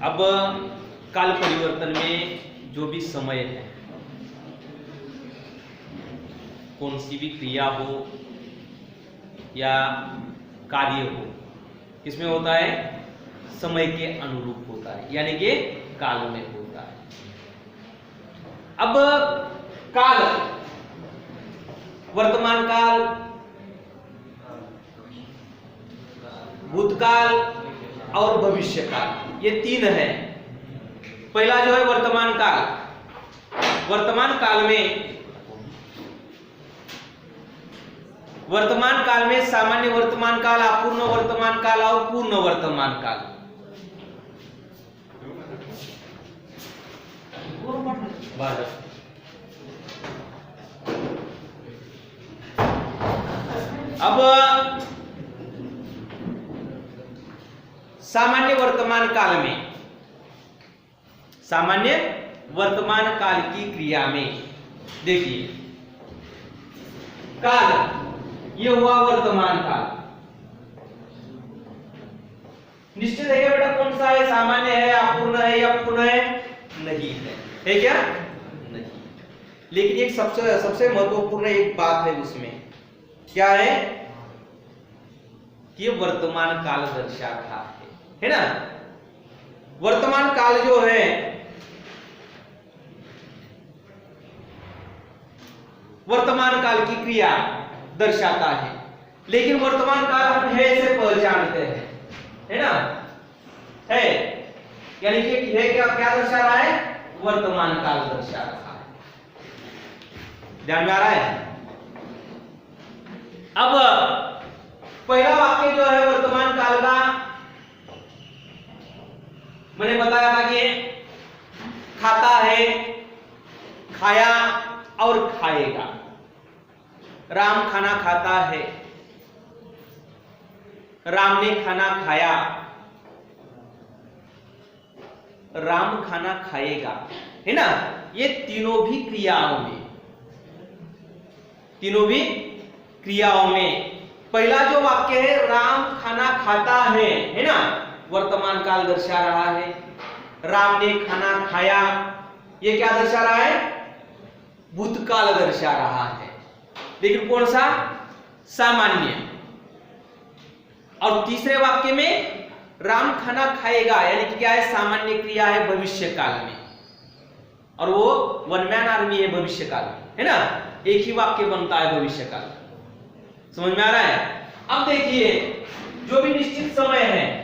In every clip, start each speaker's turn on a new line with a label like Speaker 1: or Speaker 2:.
Speaker 1: अब काल परिवर्तन में जो भी समय है, कौन सी भी क्रिया हो या कार्य हो, किसमें होता है? समय के अनुरूप होता है, यानी कि काल में होता है। अब काल, वर्तमान काल, भूतकाल और भविष्य काल, ये तीन है। पहला जो है वर्तमान काल। वर्तमान काल में सामान्य वर्तमान काल, अपूर्ण वर्तमान काल और पूर्ण वर्तमान काल। अब सामान्य वर्तमान काल की क्रिया में देखिए, काल ये हुआ वर्तमान काल। निश्चित है क्या बेटा? कौन सा है? सामान्य है, अपूर्ण है या पूर्ण है? नहीं है क्या? नहीं। लेकिन एक सबसे महत्वपूर्ण एक बात है उसमें, क्या है कि वर्तमान काल दर्शा रहा है ना? वर्तमान काल जो है, वर्तमान काल की क्रिया दर्शाता है। लेकिन वर्तमान काल हम है से पहचानते हैं, है ना? है, यानी कि है क्या दर्शा रहा है? वर्तमान काल दर्शा रहा है। ध्यान में आ रहा है? अब पहला वाक्य जो है वर्तमान काल का, मैंने बताया था कि खाता है, खाया और खाएगा। राम खाना खाता है, राम ने खाना खाया, राम खाना खाएगा, है ना? ये तीनों भी क्रियाओं में पहला जो वाक्य है राम खाना खाता है ना? वर्तमान काल दर्शा रहा है। राम ने खाना खाया, ये क्या दर्शा रहा है? भूतकाल दर्शा रहा है। लेकिन कौन सा? सामान्य। और तीसरे वाक्य में राम खाना खाएगा, यानी कि क्या है? सामान्य क्रिया है भविष्य काल में, और वो वन मैन आर्मी है भविष्य काल में, है ना? एक ही वाक्य बनता है भविष्य काल। समझ में आ रहा है? अब देखिए, जो भी निश्चित समय है,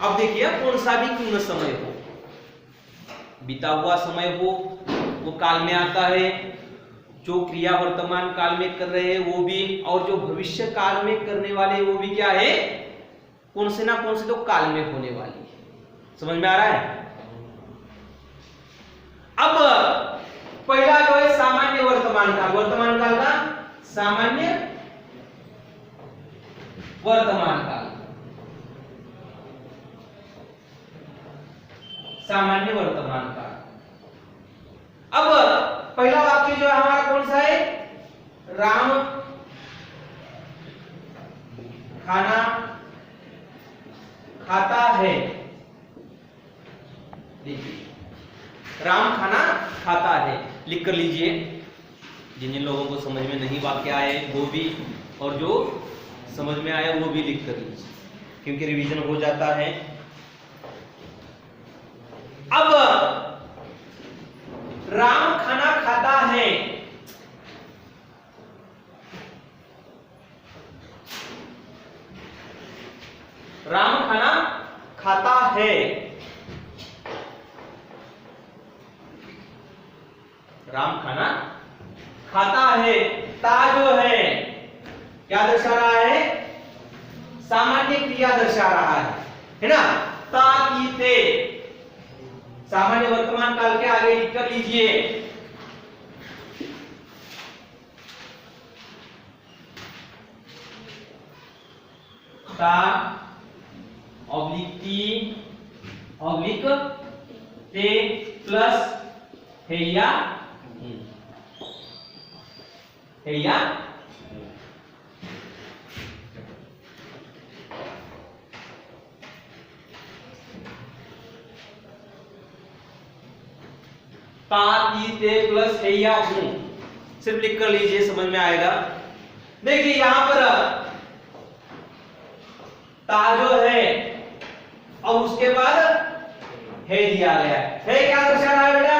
Speaker 1: अब देखिए, कौन सा भी क्यों न समय हो, बीता हुआ समय हो, वो काल में आता है। जो क्रिया वर्तमान काल में कर रहे हैं वो भी, और जो भविष्य काल में करने वाले वो भी क्या है? कौन से ना कौन से तो काल में होने वाली है। समझ में आ रहा है? अब पहला जो है सामान्य वर्तमान काल का सामान्य वर्तमान काल, अब पहला वाक्य जो है हमारा कौन सा है? राम खाना खाता है। देखिए, राम खाना खाता है, लिख कर लीजिए। जिन जिन लोगों को समझ में नहीं वाक्य आए वो भी, और जो समझ में आए वो भी लिख कर लीजिए, क्योंकि रिवीजन हो जाता है। अब राम खाना खाता है, राम खाना खाता है, राम खाना खाता है। ता जो है क्या दर्शा रहा है? सामान्य क्रिया दर्शा रहा है ना? ता की ते, सामान्य वर्तमान काल के आगे लिख कर लीजिए। ता ऑब्लिक ती ऑब्लिक ते प्लस है या है या ता ती ते प्लस है या हूं, सिर्फ लिख कर लीजिए, समझ में आएगा। देखिए यहां पर ता जो है और उसके बाद है दिया गया है क्या दर्शा रहा है बेटा?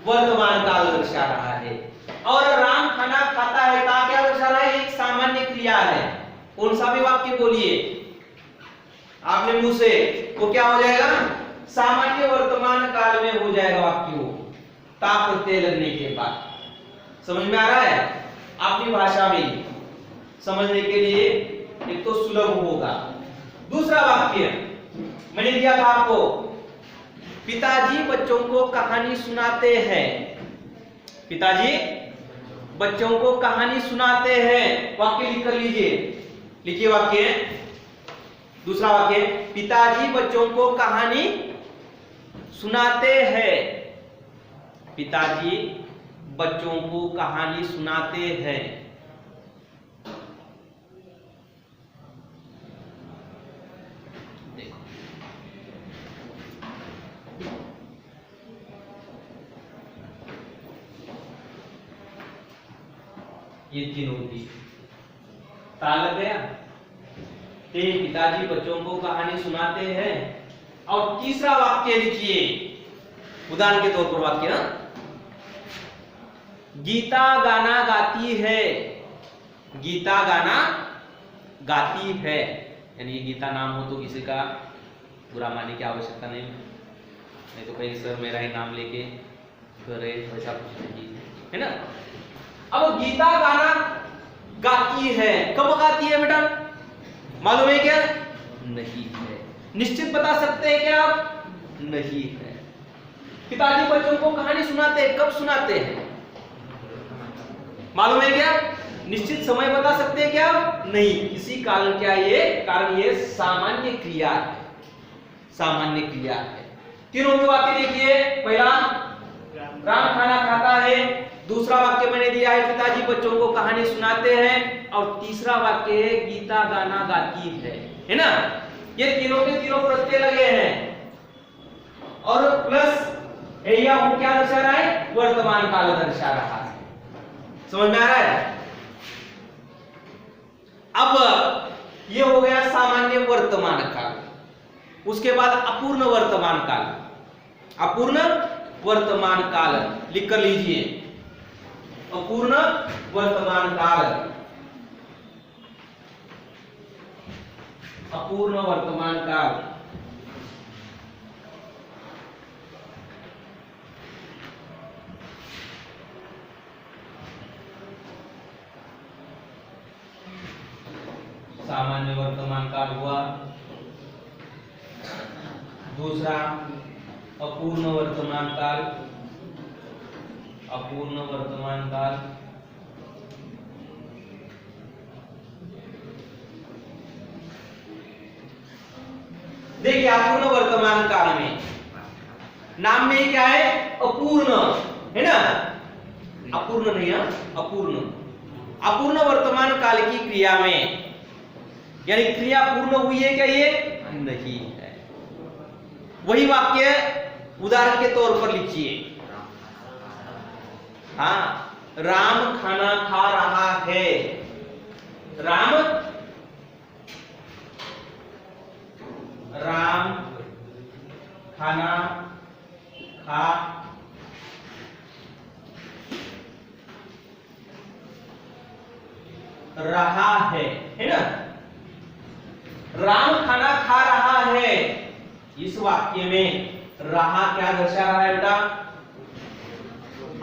Speaker 1: वर्तमान काल दर्शा रहा है। और राम खाना खाता है, ता क्या दर्शा रहा है? एक सामान्य क्रिया है। कौन सा भी वाक्य बोलिए आपने मुंह से, वो क्या हो जाएगा? सामान्य वर्तमान काल में हो जाएगा वाक्य वो, ता प्रत्यय लगने के बाद। समझ में आ रहा है? अपनी भाषा में समझने के लिए एक तो सुलभ होगा। दूसरा वाक्य मैंने दिया था आपको, पिताजी बच्चों को कहानी सुनाते हैं। पिताजी बच्चों को कहानी सुनाते हैं, वाक्य लिख कर लीजिए। लिखिए वाक्य, दूसरा वाक्य, पिताजी बच्चों को कहानी सुनाते हैं। पिताजी बच्चों को कहानी सुनाते हैं। देखो ये तीनों की ता लग गया, ते पिताजी बच्चों को कहानी सुनाते हैं। और तीसरा वाक्य लिखिए, उदाहरण के तौर पर वाक्य, गीता गाना गाती है। गीता गाना गाती है, यानी ये गीता नाम हो तो किसी का बुरा मानने की आवश्यकता नहीं तो कहीं सर मेरा ही नाम लेके करे, वैसा कुछ नहीं है ना। अब गीता गाना गाती है, कब गाती है बेटा? मालूम है क्या? नहीं है। निश्चित बता सकते हैं क्या आप? नहीं है। पिताजी बच्चों को कहानी सुनाते हैं, कब सुनाते हैं? मालूम है क्या? निश्चित समय बता सकते हैं क्या? नहीं। इसी कारण क्या ये कारण ये सामान्य क्रिया है, सामान्य क्रिया है। तीनों में वाक्य देखिए, पहला राम खाना खाता है, दूसरा वाक्य मैंने दिया है पिताजी बच्चों को कहानी सुनाते हैं, और तीसरा वाक्य है गीता गाना गाती है ना। ये तीनों के तीनों प्रत्यय लगे हैं और प्लस है या वो क्या दर्शा रहा है? वर्तमान काल दर्शा रहा है। समझ में आ रहा है? अब ये हो गया सामान्य वर्तमान काल, उसके बाद अपूर्ण वर्तमान काल। अपूर्ण वर्तमान काल लिख कर लीजिए, अपूर्ण वर्तमान काल, अपूर्ण वर्तमान काल। सामान्य वर्तमान काल हुआ, दूसरा अपूर्ण वर्तमान काल, अपूर्ण वर्तमान काल, देखिए अपूर्ण वर्तमान काल में नाम में क्या है? अपूर्ण है ना, अपूर्ण नहीं है, अपूर्ण। अपूर्ण वर्तमान काल की क्रिया में यानी क्रिया पूर्ण हुई है क्या? ये नहीं है। वही वाक्य उदाहरण के तौर पर लिखिए, हाँ, राम खाना खा रहा है। राम खाना खा रहा है ना। राम खाना खा रहा है, इस वाक्य में रहा क्या दर्शा रहा है बेटा?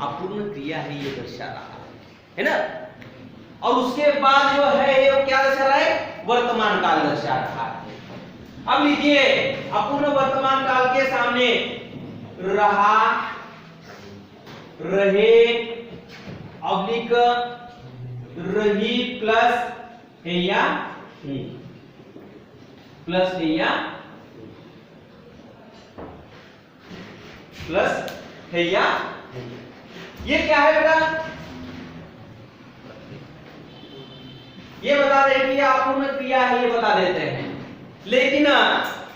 Speaker 1: अपूर्ण क्रिया है, ये दर्शा रहा है ना। और उसके बाद जो है ये क्या दर्शा रहा है? वर्तमान काल दर्शा रहा है। अब लिखिए अपूर्ण वर्तमान काल के सामने रहा, रहे, अब्लिक रही प्लस है या प्लस है या प्लस है या, ये क्या है बेटा? ये बता रहे कि ये अपूर्ण क्रिया है, ये बता देते हैं। लेकिन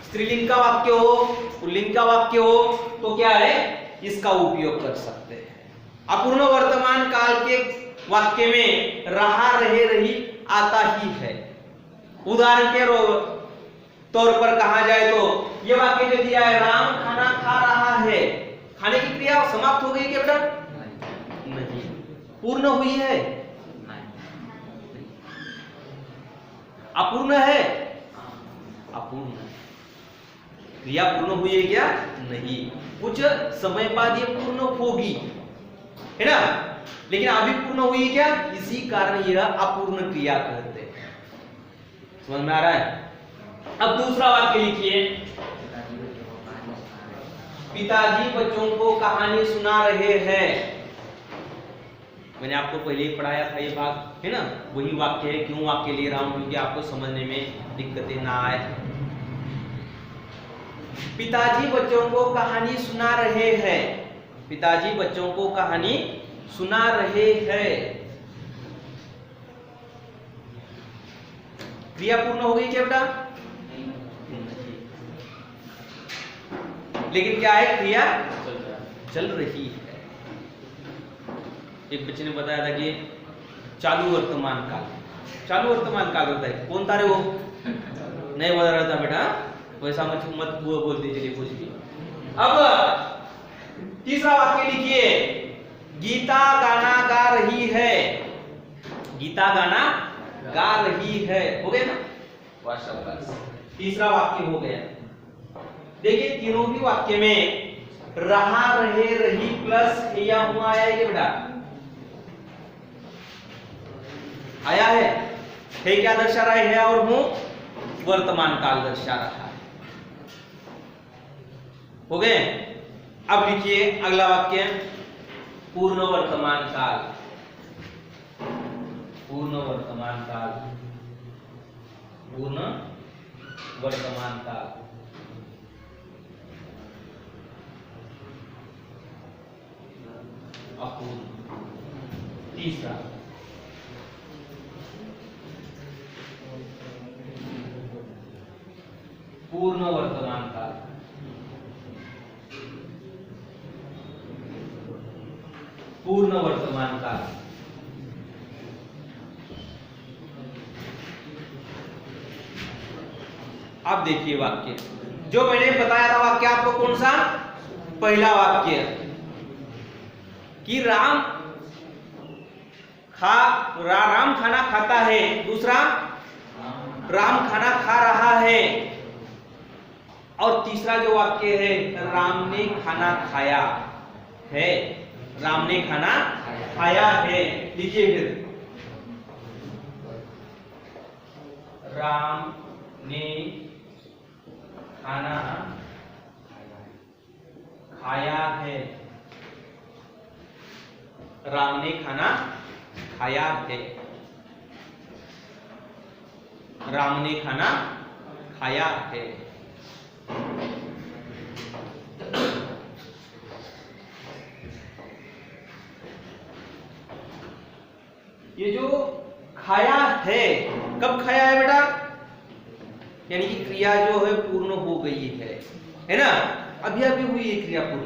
Speaker 1: स्त्रीलिंग का वाक्य हो, पुल्लिंग का वाक्य हो, तो क्या है, इसका उपयोग कर सकते हैं। अपूर्ण वर्तमान काल के वाक्य में रहा, रहे, रही आता ही है। उदाहरण के तौर पर कहा जाए तो ये वाक्य जो दिया है, राम खाना खा रहा है, खाने की क्रिया समाप्त हो गई क्या बेटा? नहीं। पूर्ण हुई है? अपूर्ण है? अपूर्ण है। क्रिया पूर्ण हुई है क्या? नहीं। कुछ समय बाद ये पूर्ण होगी, है ना, लेकिन अभी पूर्ण हुई है क्या? इसी कारण यह अपूर्ण क्रिया कहते हैं। समझ में आ रहा है? अब दूसरा वाक्य लिखिए, पिताजी बच्चों को कहानी सुना रहे हैं। मैंने आपको पहले ही पढ़ाया था ये भाग, है ना, वही वाक्य है। क्यों वाक्य ले रहा हूं? क्योंकि आपको समझने में दिक्कतें ना आए। पिताजी बच्चों को कहानी सुना रहे हैं। पिताजी बच्चों को कहानी सुना रहे हैं। क्रिया पूर्ण हो गई क्या बेटा? लेकिन क्या है, क्रिया चल रही है। एक बच्चे ने बताया था कि चालू वर्तमान काल, चालू वर्तमान काल होता है। कौन था रे वो? नहीं बता रहा था बेटा, वैसा मत बोलते चलिए कुछ भी। अब तीसरा वाक्य लिखिए, गीता गाना गा रही है। गीता गाना गा रही है, हो गया ना? तीसरा वाक्य हो गया। देखिए तीनों भी वाक्य में रहा, रहे, रही प्लस या हुआ आया है बेटा? आया है क्या दर्शा रहा है? और हूं वर्तमान काल दर्शा रहा है। हो गए? अब लिखिए अगला वाक्य, पूर्ण वर्तमान काल। पूर्ण वर्तमान काल, पूर्ण वर्तमान काल। अपूर्ण। तीसरा, पूर्ण वर्तमान काल। पूर्ण वर्तमान काल। अब देखिए वाक्य जो मैंने बताया था, वाक्य आपको कौन सा? पहला वाक्य कि राम खाना खाता है। दूसरा, राम खाना खा रहा है। और तीसरा जो वाक्य है, राम ने खाना खाया है। राम ने खाना खाया है। लिखिए फिर, राम ने खाना खाया है। राम ने खाना खाया है। राम ने खाना खाया है। ये जो खाया है, कब खाया है बेटा? यानी कि क्रिया जो है पूर्ण हो गई है ना? अभी अभी हुई है क्रिया पूर्ण,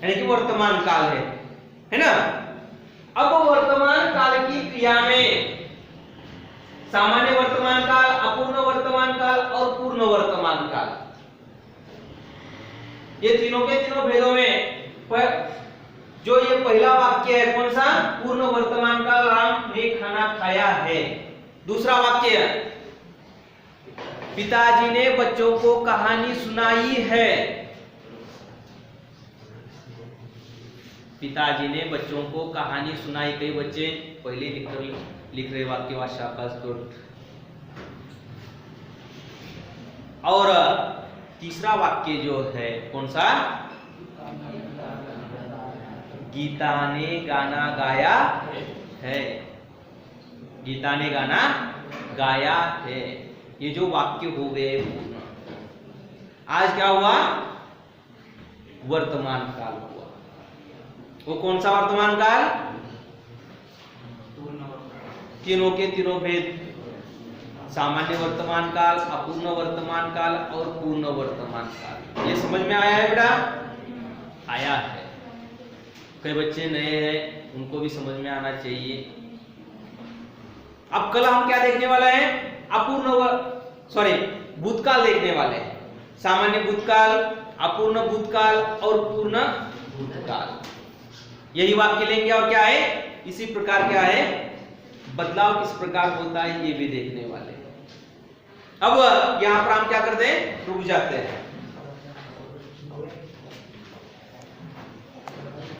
Speaker 1: यानी कि वर्तमान काल है ना? अब वर्तमान काल की क्रिया में सामान्य वर्तमान काल, अपूर्ण वर्तमान काल और पूर्ण वर्तमान काल, ये तीनों के तीनों भेदों में जो ये पहला वाक्य है कौन सा? पूर्ण वर्तमान काल, राम ने खाना खाया है। दूसरा वाक्य, पिताजी ने बच्चों को कहानी सुनाई है। पिताजी ने बच्चों को कहानी सुनाई। कई बच्चे पहले लिख रहे वाक्य वाशाकाश गुड। और तीसरा वाक्य जो है कौन सा? गीता ने गाना गाया है। गीता ने गाना गाया है। ये जो वाक्य हो गए पूर्ण। आज क्या हुआ? वर्तमान काल हुआ। वो कौन सा वर्तमान काल? तीनों के तीनों भेद सामान्य वर्तमान काल, अपूर्ण वर्तमान काल और पूर्ण वर्तमान काल। ये समझ में आया है बेटा? आया है। कई बच्चे नए हैं, उनको भी समझ में आना चाहिए। अब कल हम क्या देखने वाला है? भूतकाल देखने वाले हैं। सामान्य भूतकाल, अपूर्ण भूतकाल और पूर्ण भूतकाल। यही वाक्य लेंगे और क्या है, इसी प्रकार क्या है, बदलाव किस प्रकार होता है ये भी देखने वाले हैं। अब यहां पर हम क्या करते हैं, रुक जाते हैं।